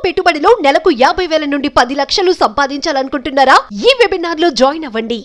పెట్టుబడిలో నెలకు 50,000 నుండి 10 లక్షలు సంపాదించాలనుకుంటున్నారా? ఈ వెబినార్ లో జాయిన్ అవ్వండి.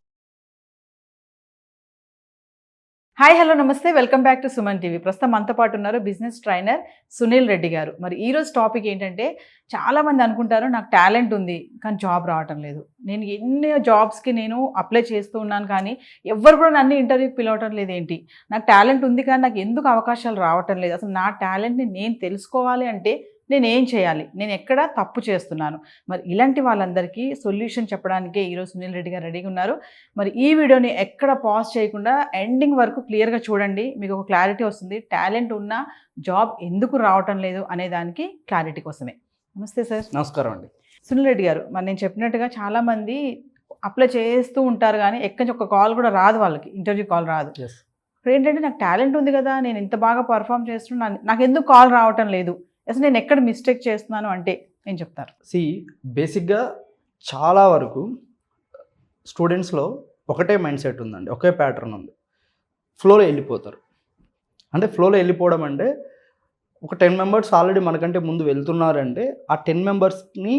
హాయ్ హలో నమస్తే, welcome back to Suman TV. ప్రస్తుతం మనతో పాటు ఉన్నారు బిజినెస్ ట్రైనర్ సునీల్ రెడ్డి గారు. మరి ఈరోజు టాపిక్ ఏంటంటే, చాలామంది అనుకుంటారు నాకు టాలెంట్ ఉంది కానీ జాబ్ రావటం లేదు. నేను ఎన్ని జాబ్స్కి నేను అప్లై చేస్తూ ఉన్నాను కానీ ఎవ్వరు కూడా నన్ను ఇంటర్వ్యూకి పిలవటం లేదు. ఏంటి, నాకు టాలెంట్ ఉంది కానీ నాకు ఎందుకు అవకాశాలు రావటం లేదు? అసలు నా టాలెంట్ని నేను తెలుసుకోవాలి అంటే నేను ఏం చేయాలి? నేను ఎక్కడ తప్పు చేస్తున్నాను? మరి ఇలాంటి వాళ్ళందరికీ సొల్యూషన్ చెప్పడానికే ఈరోజు సునీల్ రెడ్డి గారు రెడీగా ఉన్నారు. మరి ఈ వీడియోని ఎక్కడ పాజ్ చేయకుండా ఎండింగ్ వరకు క్లియర్గా చూడండి, మీకు ఒక క్లారిటీ వస్తుంది. టాలెంట్ ఉన్న జాబ్ ఎందుకు రావటం లేదు అనే దానికి క్లారిటీ కోసమే. నమస్తే సార్. నమస్కారం అండి. సునీల్ రెడ్డి గారు, మరి నేను చెప్పినట్టుగా చాలామంది అప్లై చేస్తూ ఉంటారు కానీ ఎక్కడి నుంచి ఒక కాల్ కూడా రాదు, వాళ్ళకి ఇంటర్వ్యూ కాల్ రాదు. ఇప్పుడు ఏంటంటే, నాకు టాలెంట్ ఉంది కదా, నేను ఇంత బాగా పర్ఫామ్ చేస్తున్నాను, నాకు ఎందుకు కాల్ రావటం లేదు, అసలు నేను ఎక్కడ మిస్టేక్ చేస్తున్నాను అంటే ఏం చెప్తారు? బేసిక్గా చాలా వరకు స్టూడెంట్స్లో ఒకటే మైండ్ సెట్ ఉందండి, ఒకే ప్యాటర్న్ ఉంది. ఫ్లోలో వెళ్ళిపోతారు. అంటే ఫ్లోలో వెళ్ళిపోవడం అంటే, ఒక 10 మెంబర్స్ ఆల్రెడీ మనకంటే ముందు వెళ్తున్నారంటే ఆ 10 మెంబర్స్ని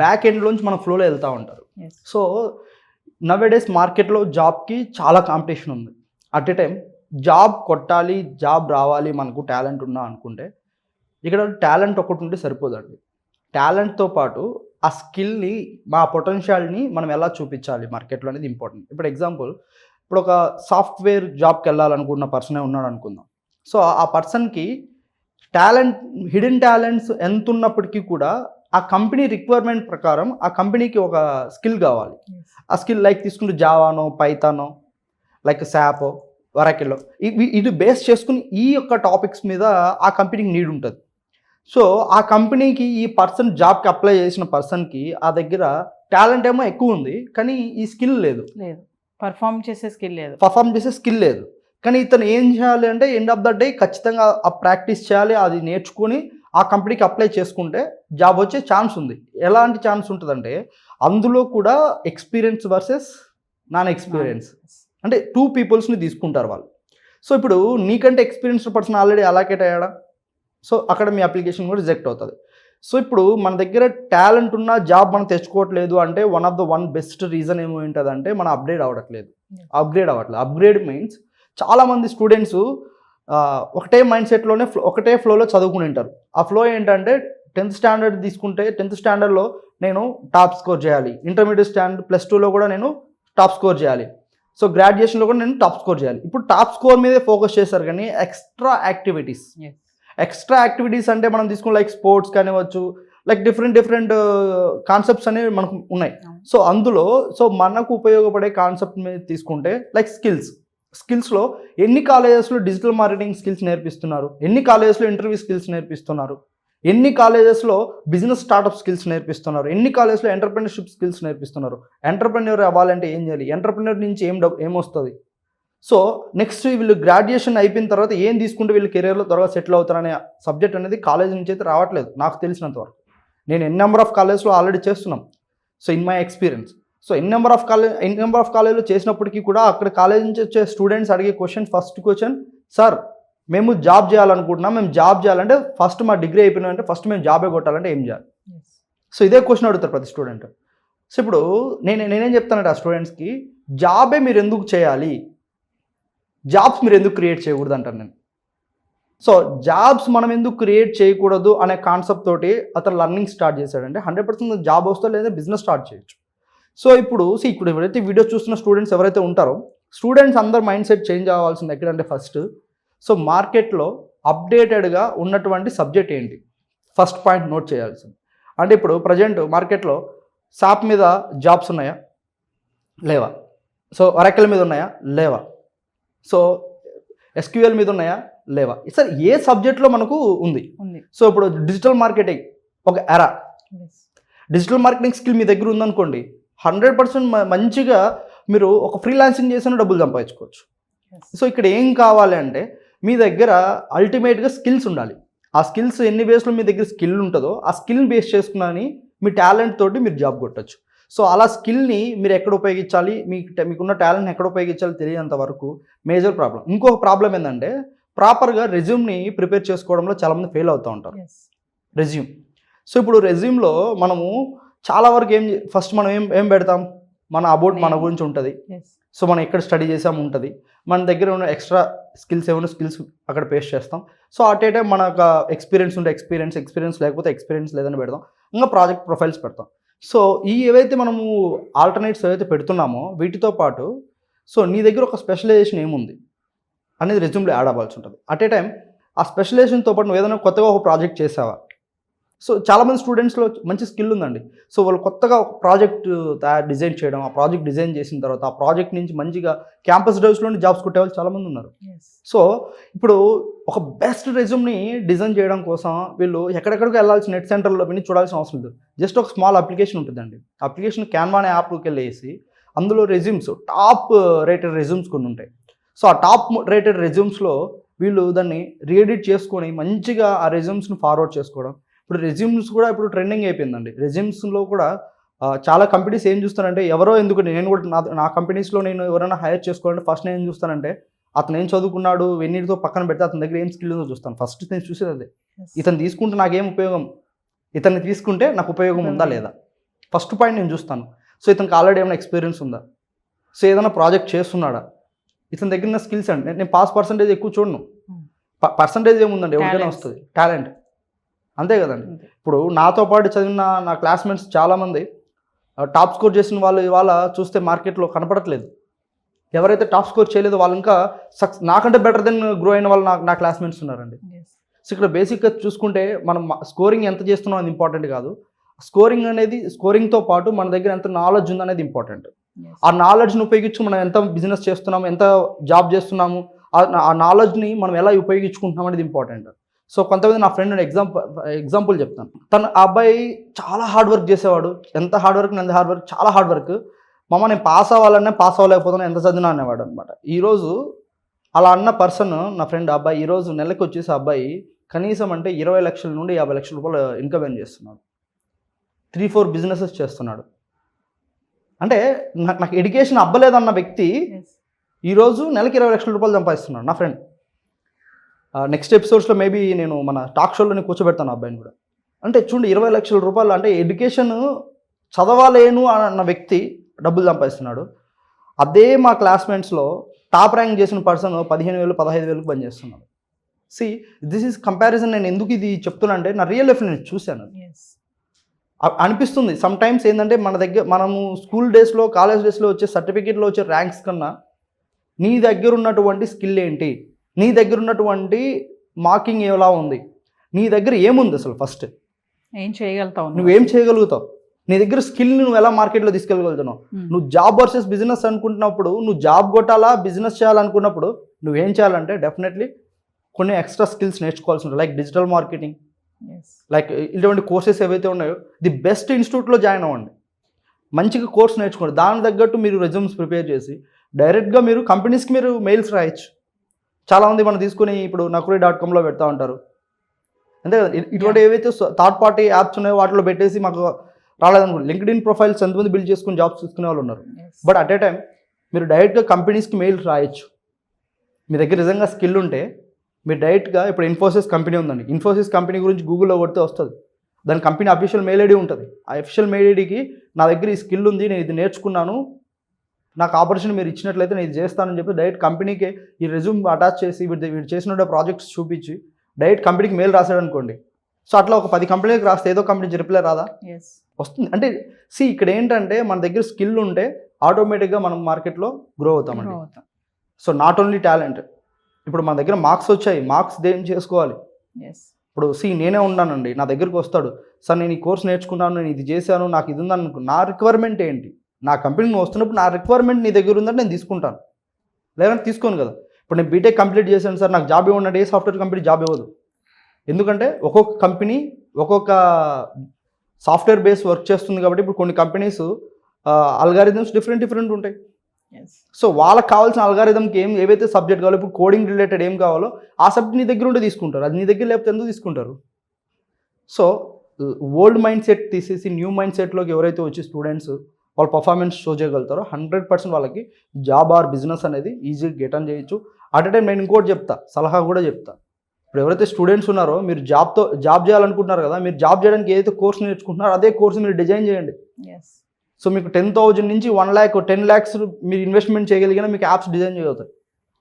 బ్యాక్ ఎండ్లోంచి మన ఫ్లోలో వెళ్తూ ఉంటారు. సో నవేడేస్ మార్కెట్లో జాబ్కి చాలా కాంపిటీషన్ ఉంది. అట్ ఏ టైం జాబ్ కొట్టాలి, జాబ్ రావాలి, మనకు టాలెంట్ ఉన్నా అనుకుంటే ఇక్కడ టాలెంట్ ఒకటి ఉంటే సరిపోదండి. టాలెంట్తో పాటు ఆ స్కిల్ని, మా పొటెన్షియల్ని మనం ఎలా చూపించాలి మార్కెట్లో అనేది ఇంపార్టెంట్. ఇప్పుడు ఎగ్జాంపుల్, ఇప్పుడు ఒక సాఫ్ట్వేర్ జాబ్కి వెళ్ళాలనుకున్న పర్సనే ఉన్నాడు అనుకుందాం. సో ఆ పర్సన్కి టాలెంట్, హిడెన్ టాలెంట్స్ ఎంత ఉన్నప్పటికీ కూడా ఆ కంపెనీ రిక్వైర్మెంట్ ప్రకారం ఆ కంపెనీకి ఒక స్కిల్ కావాలి. ఆ స్కిల్ లైక్ తీసుకుంటే జావానో, పైథానో, లైక్ శాపో, వరాకిల్లో, ఇది బేస్ చేసుకుని ఈ యొక్క టాపిక్స్ మీద ఆ కంపెనీకి నీడ్ ఉంటుంది. సో ఆ కంపెనీకి ఈ పర్సన్ జాబ్కి అప్లై చేసిన పర్సన్కి ఆ దగ్గర టాలెంట్ ఏమో ఎక్కువ ఉంది కానీ ఈ స్కిల్ లేదు, పర్ఫామ్ చేసే స్కిల్ లేదు. కానీ ఇతను ఏం చేయాలి అంటే, ఎండ్ ఆఫ్ ద డే ఖచ్చితంగా ఆ ప్రాక్టీస్ చేయాలి, అది నేర్చుకుని ఆ కంపెనీకి అప్లై చేసుకుంటే జాబ్ వచ్చే ఛాన్స్ ఉంది. ఎలాంటి ఛాన్స్ ఉంటుందంటే, అందులో కూడా ఎక్స్పీరియన్స్ వర్సెస్ నాన్ ఎక్స్పీరియన్స్, అంటే 2 పీపుల్స్ని తీసుకుంటారు వాళ్ళు. సో ఇప్పుడు నీకంటే ఎక్స్పీరియన్స్డ్ పర్సన్ ఆల్రెడీ అలాకేట్ అయ్యాడా, సో అక్కడ మీ అప్లికేషన్ కూడా రిజెక్ట్ అవుతుంది. సో ఇప్పుడు మన దగ్గర టాలెంట్ ఉన్న జాబ్ మనం తెచ్చుకోవట్లేదు అంటే వన్ బెస్ట్ రీజన్ ఏమో ఏంటంటే, మనం అప్గ్రేడ్ అవ్వట్లేదు. అప్గ్రేడ్ మీన్స్ చాలామంది స్టూడెంట్స్ ఒకటే మైండ్ సెట్లోనే ఒకటే ఫ్లోలో చదువుకుని ఉంటారు. ఆ ఫ్లో ఏంటంటే, 10th స్టాండర్డ్ తీసుకుంటే 10th స్టాండర్డ్లో నేను టాప్ స్కోర్ చేయాలి, ఇంటర్మీడియట్ స్టాండర్డ్ +2లో కూడా నేను టాప్ స్కోర్ చేయాలి, సో గ్రాడ్యుయేషన్లో కూడా నేను టాప్ స్కోర్ చేయాలి. ఇప్పుడు టాప్ స్కోర్ మీదే ఫోకస్ చేశారు కానీ ఎక్స్ట్రా యాక్టివిటీస్ అంటే మనం తీసుకుని లైక్ స్పోర్ట్స్ కానివ్వచ్చు, లైక్ డిఫరెంట్ కాన్సెప్ట్స్ అనేవి మనకు ఉన్నాయి. సో అందులో మనకు ఉపయోగపడే కాన్సెప్ట్ మీద తీసుకుంటే లైక్ స్కిల్స్లో ఎన్ని కాలేజెస్లో డిజిటల్ మార్కెటింగ్ స్కిల్స్ నేర్పిస్తున్నారు, ఎన్ని కాలేజెస్లో ఇంటర్వ్యూ స్కిల్స్ నేర్పిస్తున్నారు, ఎన్ని కాలేజెస్లో బిజినెస్ స్టార్టప్ స్కిల్స్ నేర్పిస్తున్నారు, ఎన్ని కాలేజెస్లో ఎంటర్ప్రెన్యూర్షిప్ స్కిల్స్ నేర్పిస్తున్నారు. ఎంటర్ప్రెన్యూర్ అవ్వాలంటే ఏం చేయాలి, ఎంటర్ప్రెన్యూర్ నుంచి ఏమొస్తుంది. సో నెక్స్ట్ వీళ్ళు గ్రాడ్యుయేషన్ అయిపోయిన తర్వాత ఏం తీసుకుంటే వీళ్ళు కెరీర్లో త్వరగా సెటిల్ అవుతారనే సబ్జెక్ట్ అనేది కాలేజ్ నుంచి అయితే రావట్లేదు నాకు తెలిసినంత వరకు. నేను ఎన్ నెంబర్ ఆఫ్ కాలేజ్లో ఆల్రెడీ చేస్తున్నాం. So in my experience, so n number of కాలేజ్లో చేసినప్పటికీ కూడా అక్కడ కాలేజ్ నుంచి వచ్చే స్టూడెంట్స్ అడిగే ఫస్ట్ క్వశ్చన్, సార్ మేము జాబ్ చేయాలనుకుంటున్నాం, మేము జాబ్ చేయాలంటే ఫస్ట్ మా డిగ్రీ అయిపోయినాయంటే ఫస్ట్ మేము జాబే కొట్టాలంటే ఏం చేయాలి? సో ఇదే క్వశ్చన్ అడుగుతారు ప్రతి స్టూడెంట్. సో ఇప్పుడు నేనేం చెప్తానంటే ఆ స్టూడెంట్స్కి, జాబే మీరు ఎందుకు చేయాలి, జాబ్స్ మీరు ఎందుకు క్రియేట్ చేయకూడదు అంటాను నేను. సో జాబ్స్ మనం ఎందుకు క్రియేట్ చేయకూడదు అనే కాన్సెప్ట్ తోటి అతను లర్నింగ్ స్టార్ట్ చేశాడంటే 100% జాబ్ వస్తో లేదా బిజినెస్ స్టార్ట్ చేయొచ్చు. సో ఇప్పుడు ఎవరైతే వీడియో చూస్తున్న స్టూడెంట్స్ ఎవరైతే ఉంటారో, స్టూడెంట్స్ అందరు మైండ్ సెట్ చేంజ్ అవ్వాల్సింది ఎక్కడంటే, ఫస్ట్ సో మార్కెట్లో అప్డేటెడ్గా ఉన్నటువంటి సబ్జెక్ట్ ఏంటి, ఫస్ట్ పాయింట్ నోట్ చేయాల్సింది. అంటే ఇప్పుడు ప్రజెంట్ మార్కెట్లో సాప్ మీద జాబ్స్ ఉన్నాయా, లేవా? సో ఒరాకిల్ మీద ఉన్నాయా, లేవా? సో SQL మీద ఉన్నాయా, లేవా? సార్ ఏ సబ్జెక్ట్లో మనకు ఉంది. సో ఇప్పుడు డిజిటల్ మార్కెటింగ్ ఒక ఎరా, డిజిటల్ మార్కెటింగ్ స్కిల్ మీ దగ్గర ఉందనుకోండి, 100% మంచిగా మీరు ఒక ఫ్రీలాన్సింగ్ చేసిన డబ్బులు సంపాదించుకోవచ్చు. సో ఇక్కడ ఏం కావాలి అంటే, మీ దగ్గర అల్టిమేట్గా స్కిల్స్ ఉండాలి. ఆ స్కిల్స్ ఎన్ని బేస్లో మీ దగ్గర స్కిల్ ఉంటుందో ఆ స్కిల్ని బేస్ చేసుకుని మీ టాలెంట్ తోటి మీరు జాబ్ కొట్టచ్చు. సో అలా స్కిల్ని మీరు ఎక్కడ ఉపయోగించాలి, మీకున్న టాలెంట్ని ఎక్కడ ఉపయోగించాలి తెలియనంత వరకు మేజర్ ప్రాబ్లం. ఇంకొక ప్రాబ్లం ఏంటంటే, ప్రాపర్గా రెజ్యూమ్ని ప్రిపేర్ చేసుకోవడంలో చాలామంది ఫెయిల్ అవుతూ ఉంటారు. రెజ్యూమ్ సో ఇప్పుడు రెజ్యూమ్లో మనము చాలా వరకు ఫస్ట్ మనం ఏం పెడతాం, మన అబౌట్ మన గురించి ఉంటుంది. సో మనం ఎక్కడ స్టడీ చేసాము ఉంటుంది, మన దగ్గర ఉన్న ఎక్స్ట్రా స్కిల్స్ ఏమైనా స్కిల్స్ అక్కడ పేస్ట్ చేస్తాం. సో అట్ ఏ టైం మనకు ఎక్స్పీరియన్స్ ఉంటే ఎక్స్పీరియన్స్ లేకపోతే ఎక్స్పీరియన్స్ లేదని పెడతాం. ఇంకా ప్రాజెక్ట్ ప్రొఫైల్స్ పెడతాం. సో ఏవైతే మనము ఆల్టర్నేట్స్ ఏవైతే పెడుతున్నామో వీటితో పాటు సో నీ దగ్గర ఒక స్పెషలైజేషన్ ఏముంది అనేది రెజ్యూమ్లో యాడ్ అవ్వాల్సి ఉంటుంది. అట్ ఏ టైం ఆ స్పెషలైజేషన్తో పాటు నువ్వు ఏదైనా కొత్తగా ఒక ప్రాజెక్ట్ చేసావా. సో చాలామంది స్టూడెంట్స్లో మంచి స్కిల్ ఉందండి. సో వాళ్ళు కొత్తగా ఒక ప్రాజెక్ట్ డిజైన్ చేయడం, ఆ ప్రాజెక్ట్ డిజైన్ చేసిన తర్వాత ఆ ప్రాజెక్ట్ నుంచి మంచిగా క్యాంపస్ డ్రైవ్స్లోని జాబ్స్ కొట్టే వాళ్ళు చాలామంది ఉన్నారు. సో ఇప్పుడు ఒక బెస్ట్ రెజ్యూమ్ని డిజైన్ చేయడం కోసం వీళ్ళు ఎక్కడెక్కడికి వెళ్ళాల్సిన నెట్ సెంటర్లో విని చూడాల్సిన అవసరం లేదు. జస్ట్ ఒక స్మాల్ అప్లికేషన్ ఉంటుందండి. అప్లికేషన్ క్యాన్వా అనే యాప్కి వెళ్ళేసి అందులో రెజ్యూమ్స్ టాప్ రేటెడ్ రెజ్యూమ్స్ కొన్ని ఉంటాయి. సో ఆ టాప్ రేటెడ్ రెజ్యూమ్స్లో వీళ్ళు దాన్ని రీఎడిట్ చేసుకొని మంచిగా ఆ రెజ్యూమ్స్ని ఫార్వర్డ్ చేసుకోవడం. ఇప్పుడు రెజ్యూమ్స్ కూడా ఇప్పుడు ట్రెండింగ్ అయిపోయిందండి. రెజ్యూమ్స్లో కూడా చాలా కంపెనీస్ ఏం చూస్తారంటే ఎవరో ఎందుకు నేను కూడా నా కంపెనీస్లో నేను ఎవరైనా హైర్ చేసుకోవాలంటే ఫస్ట్ నేను ఏం చూస్తానంటే అతను ఏం చదువుకున్నాడు వెన్నీటితో పక్కన పెడితే అతని దగ్గర ఏం స్కిల్ ఉందో చూస్తాను. ఫస్ట్ నేను చూసేది అదే. ఇతను తీసుకుంటే నాకేం ఉపయోగం, ఇతన్ని తీసుకుంటే నాకు ఉపయోగం ఉందా లేదా, ఫస్ట్ పాయింట్ నేను చూస్తాను. సో ఇతనికి ఆల్రెడీ ఏమైనా ఎక్స్పీరియన్స్ ఉందా, సో ఏదైనా ప్రాజెక్ట్ చేస్తున్నాడా, ఇతని దగ్గర ఉన్న స్కిల్స్ అండి. నేను పాస్ పర్సంటేజ్ ఎక్కువ చూడను. పర్సంటేజ్ ఏముందండి, ఎవరికైనా వస్తుంది టాలెంట్, అంతే కదండి. ఇప్పుడు నాతో పాటు చదివిన నా క్లాస్మేట్స్ చాలామంది టాప్ స్కోర్ చేసిన వాళ్ళు ఇవాళ చూస్తే మార్కెట్లో కనపడట్లేదు. ఎవరైతే టాప్ స్కోర్ చేయలేదో వాళ్ళు ఇంకా నాకంటే బెటర్ దెన్ గ్రో అయిన వాళ్ళు నా క్లాస్మేట్స్ ఉన్నారండి. సో ఇక్కడ బేసిక్గా చూసుకుంటే మనం స్కోరింగ్ ఎంత చేస్తున్నాం అది ఇంపార్టెంట్ కాదు. స్కోరింగ్ అనేది స్కోరింగ్తో పాటు మన దగ్గర ఎంత నాలెడ్జ్ ఉందనేది ఇంపార్టెంట్. ఆ నాలెడ్జ్ని ఉపయోగించి మనం ఎంత బిజినెస్ చేస్తున్నాము, ఎంత జాబ్ చేస్తున్నాము, ఆ నాలెడ్జ్ని మనం ఎలా ఉపయోగించుకుంటున్నాం అనేది ఇంపార్టెంట్. సో కొంతమంది నా ఫ్రెండ్ ఎగ్జాంపుల్ చెప్తాను. తను ఆ అబ్బాయి చాలా హార్డ్ వర్క్ చేసేవాడు. ఎంత హార్డ్ వర్క్ చాలా హార్డ్ వర్క్. మమ్మ నేను పాస్ అవ్వాలన్నా పాస్ అవ్వలేకపోతున్నా, ఎంత చదివినా అనేవాడు అనమాట. ఈరోజు అలా అన్న పర్సన్ నా ఫ్రెండ్ అబ్బాయి ఈరోజు నెలకి వచ్చేసి అబ్బాయి కనీసం అంటే 20 లక్షల నుండి 50 లక్షల రూపాయలు ఇన్కమ్ ఎర్న్ చేస్తున్నాడు. 3-4 బిజినెసెస్ చేస్తున్నాడు. అంటే నాకు ఎడ్యుకేషన్ అవ్వలేదన్న వ్యక్తి ఈరోజు నెలకి 20 లక్షల రూపాయలు సంపాదిస్తున్నాడు నా ఫ్రెండ్. నెక్స్ట్ ఎపిసోడ్స్లో మేబీ నేను మన టాక్ షోలో కూర్చోబెడతాను అబ్బాయిని కూడా. అంటే చూడండి 20 లక్షల రూపాయలు అంటే ఎడ్యుకేషన్ చదవలేను అన్న వ్యక్తి డబ్బులు సంపాదిస్తున్నాడు. అదే మా క్లాస్మేట్స్లో టాప్ ర్యాంక్ చేసిన పర్సన్ 15,000 15,000 పని చేస్తున్నాడు. See this is comparison. నేను ఎందుకు ఇది చెప్తున్నా అంటే నా రియల్ లైఫ్ నేను చూశాను. అనిపిస్తుంది సమ్ టైమ్స్ ఏంటంటే మన దగ్గర మనము స్కూల్ డేస్లో కాలేజ్ డేస్లో వచ్చే సర్టిఫికేట్లో వచ్చే ర్యాంక్స్ కన్నా నీ దగ్గర ఉన్నటువంటి స్కిల్ ఏంటి, నీ దగ్గర ఉన్నటువంటి మార్కింగ్ ఎలా ఉంది, నీ దగ్గర ఏముంది అసలు, ఫస్ట్ ఏం చేయగలుగుతావు, నువ్వేం చేయగలుగుతావు, నీ దగ్గర స్కిల్ని నువ్వు ఎలా మార్కెట్లో తీసుకెళ్ళగలుగుతున్నావు. నువ్వు జాబ్ వర్సెస్ బిజినెస్ అనుకుంటున్నప్పుడు, నువ్వు జాబ్ కొట్టాలా బిజినెస్ చేయాలనుకున్నప్పుడు నువ్వేం చేయాలంటే డెఫినెట్లీ కొన్ని ఎక్స్ట్రా స్కిల్స్ నేర్చుకోవాల్సి ఉంటుంది. లైక్ డిజిటల్ మార్కెటింగ్, లైక్ ఇటువంటి కోర్సెస్ ఏవైతే ఉన్నాయో ది బెస్ట్ ఇన్స్టిట్యూట్లో జాయిన్ అవ్వండి. మంచిగా కోర్స్ నేర్చుకోండి. దాని తగ్గట్టు మీరు రెజ్యూమ్స్ ప్రిపేర్ చేసి డైరెక్ట్గా మీరు కంపెనీస్కి మీరు మెయిల్స్ రాయొచ్చు. చాలామంది మనం తీసుకుని ఇప్పుడు naukri.comలో పెడతా ఉంటారు, అంతే కదా. ఇటువంటి ఏవైతే థర్డ్ పార్టీ యాప్స్ ఉన్నాయో వాటిలో పెట్టేసి మాకు రాలేదనుకోండి, లింక్డ్ఇన్ ప్రొఫైల్స్ ఎంతమంది బిల్డ్ చేసుకుని జాబ్స్ తీసుకునే వాళ్ళు ఉన్నారు. బట్ అట్ ఏ టైం మీరు డైరెక్ట్గా కంపెనీస్కి మెయిల్స్ రాయొచ్చు. మీ దగ్గర నిజంగా స్కిల్ ఉంటే మీరు డైరెక్ట్గా, ఇప్పుడు ఇన్ఫోసిస్ కంపెనీ ఉందండి, ఇన్ఫోసిస్ కంపెనీ గురించి గూగుల్లో కొడితే వస్తుంది. దాని కంపెనీ అఫీషియల్ మెయిల్ ఐడి ఉంటుంది. ఆ అఫీషియల్ మెయిల్ ఐడికి నా దగ్గర ఈ స్కిల్ ఉంది, నేను ఇది నేర్చుకున్నాను, నాకు ఆపర్చునిటీ మీరు ఇచ్చినట్లయితే నేను ఇది చేస్తానని చెప్పి డైరెక్ట్ కంపెనీకి ఈ రెజ్యూమ్ అటాచ్ చేసి వీడు చేసిన ప్రాజెక్ట్స్ చూపించి డైరెక్ట్ కంపెనీకి మెయిల్ రాసాడు అనుకోండి. సో అట్లా ఒక 10 కంపెనీలకు రాస్తే ఏదో కంపెనీ రిప్లై రాదా, వస్తుంది. అంటే ఇక్కడ ఏంటంటే మన దగ్గర స్కిల్ ఉంటే ఆటోమేటిక్గా మనం మార్కెట్లో గ్రో అవుతామండి. So not only talent. ఇప్పుడు మన దగ్గర మార్క్స్ వచ్చాయి, మార్క్స్ దేని చేసుకోవాలి. ఇప్పుడు నేనే ఉన్నానండి, నా దగ్గరికి వస్తాడు, సార్ నేను ఈ కోర్స్ నేర్చుకున్నాను, నేను ఇది చేశాను, నాకు ఇది ఉందని అనుకో, నా రిక్వైర్మెంట్ ఏంటి, నా కంపెనీకి వస్తున్నప్పుడు నా రిక్వైర్మెంట్ నీ దగ్గర ఉందంటే నేను తీసుకుంటాను, లేదంటే తీసుకోను కదా. ఇప్పుడు నేను బీటెక్ కంప్లీట్ చేశాను సార్, నాకు జాబ్ ఇవ్వండి, ఏ సాఫ్ట్వేర్ కంపెనీ జాబ్ ఇవ్వదు. ఎందుకంటే ఒక్కొక్క కంపెనీ ఒక్కొక్క సాఫ్ట్వేర్ బేస్ వర్క్ చేస్తుంది కాబట్టి ఇప్పుడు కొన్ని కంపెనీస్ అల్గారిథమ్స్ డిఫరెంట్ ఉంటాయి. సో వాళ్ళకి కావాల్సిన అల్గారిథంకి ఏవైతే సబ్జెక్ట్ కావాలో, ఇప్పుడు కోడింగ్ రిలేటెడ్ ఏం కావాలో ఆ సబ్జెక్ట్ నీ దగ్గర ఉంటే తీసుకుంటారు, అది నీ దగ్గర లేకపోతే ఎందుకు తీసుకుంటారు. సో ఓల్డ్ మైండ్ సెట్ తీసేసి న్యూ మైండ్ సెట్లోకి ఎవరైతే వచ్చి స్టూడెంట్స్ వాళ్ళ పర్ఫార్మెన్స్ షో చేయగలుగుతారో 100% వాళ్ళకి జాబ్ ఆర్ బిజినెస్ అనేది ఈజీగా గెట్ ఆన్ చేయొచ్చు. అట్ ఎ టైం నేను ఇంకోటి చెప్తా, సలహా కూడా చెప్తా. ఇప్పుడు ఎవరైతే స్టూడెంట్స్ ఉన్నారో మీరు జాబ్ చేయాలనుకుంటున్నారు కదా, మీరు జాబ్ చేయడానికి ఏదైతే కోర్స్ నేర్చుకుంటున్నారో అదే కోర్స్ మీరు డిజైన్ చేయండి. ఎస్. సో మీకు 10,000 నుంచి 1 lakh 10 lakhs మీరు ఇన్వెస్ట్మెంట్ చేయగలిగినా మీకు యాప్స్ డిజైన్ చేయగలుగుతారు.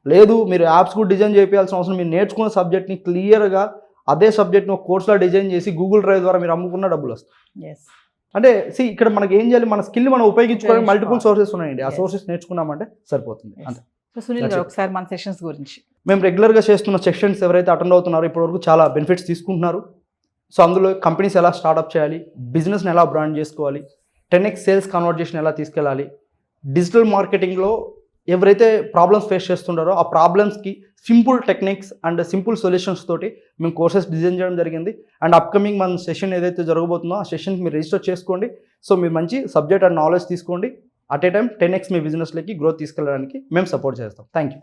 లేదు మీరు యాప్స్ కూడా డిజైన్ చేయాల్సిన అవసరం, మీరు నేర్చుకున్న సబ్జెక్ట్ని క్లియర్గా అదే సబ్జెక్ట్ని ఒక కోర్సులో డిజైన్ చేసి గూగుల్ డ్రైవ్ ద్వారా మీరు అమ్ముకున్న డబ్బులు వస్తాయి. ఎస్. అంటే ఇక్కడ మనకి ఏం చేయాలి, మన స్కిల్ మనం ఉపయోగించుకోవడానికి మల్టిపుల్ సోర్సెస్ ఉన్నాయండి. ఆ Yes. సోర్సెస్ నేర్చుకున్నామంటే సరిపోతుంది అంతే. సో సునీల్ గారు ఒకసారి మన సెషన్స్ గురించి. మేము రెగ్యులర్గా చేస్తున్న సెక్షన్స్ ఎవరైతే అటెండ్ అవుతున్నారో ఇప్పటివరకు చాలా బెనిఫిట్స్ తీసుకుంటున్నారు. సో అందులో కంపెనీస్ ఎలా స్టార్ట్అప్ చేయాలి, బిజినెస్ని ఎలా బ్రాండ్ చేసుకోవాలి, 10x సేల్స్ కన్వర్జేషన్ ఎలా తీసుకెళ్ళాలి, డిజిటల్ మార్కెటింగ్లో ఎవరైతే ప్రాబ్లమ్స్ ఫేస్ చేస్తుంటారో ఆ ప్రాబ్లమ్స్కి simple techniques and simple solutions తోటి మేము కోర్సెస్ డిజైన్ చేయడం జరిగింది. అండ్ అప్కమింగ్ మన సెషన్ ఏదైతే జరగబోతుందో ఆ సెషన్కి మీరు రిజిస్టర్ చేసుకోండి. సో మీరు మంచి సబ్జెక్ట్ అండ్ నాలెడ్జ్ తీసుకోండి. అట్ ఏ టైం 10x మీ బిజినెస్లోకి గ్రోత్ తీసుకెళ్ళడానికి మేము సపోర్ట్ చేస్తాం. Thank you.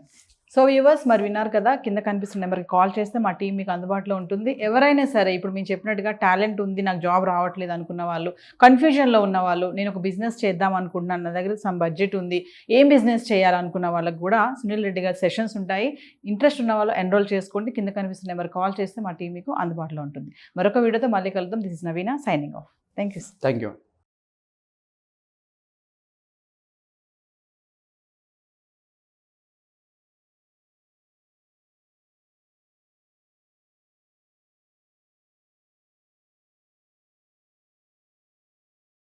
సో వ్యూవర్స్ మరి విన్నారు కదా, కింద కనిపిస్తున్న నెంబర్కి కాల్ చేస్తే మా టీం మీకు అందుబాటులో ఉంటుంది. ఎవరైనా సరే ఇప్పుడు మేము చెప్పినట్టుగా టాలెంట్ ఉంది, నాకు జాబ్ రావట్లేదు అనుకున్న వాళ్ళు, కన్ఫ్యూజన్లో ఉన్న వాళ్ళు, నేను ఒక బిజినెస్ చేద్దాం అనుకుంటున్నాను, నా దగ్గర సమ్ బడ్జెట్ ఉంది, ఏం బిజినెస్ చేయాలనుకున్న వాళ్ళకి కూడా సునీల్ రెడ్డి గారి సెషన్స్ ఉంటాయి. ఇంట్రెస్ట్ ఉన్న వాళ్ళు ఎన్రోల్ చేసుకోండి. కింద కనిపిస్తున్న నెంబర్ కాల్ చేస్తే మా టీం మీకు అందుబాటులో ఉంటుంది. మరొక వీడియోతో మళ్ళీ కలుద్దాం. This is Naveena signing off. Thank you. Thank you.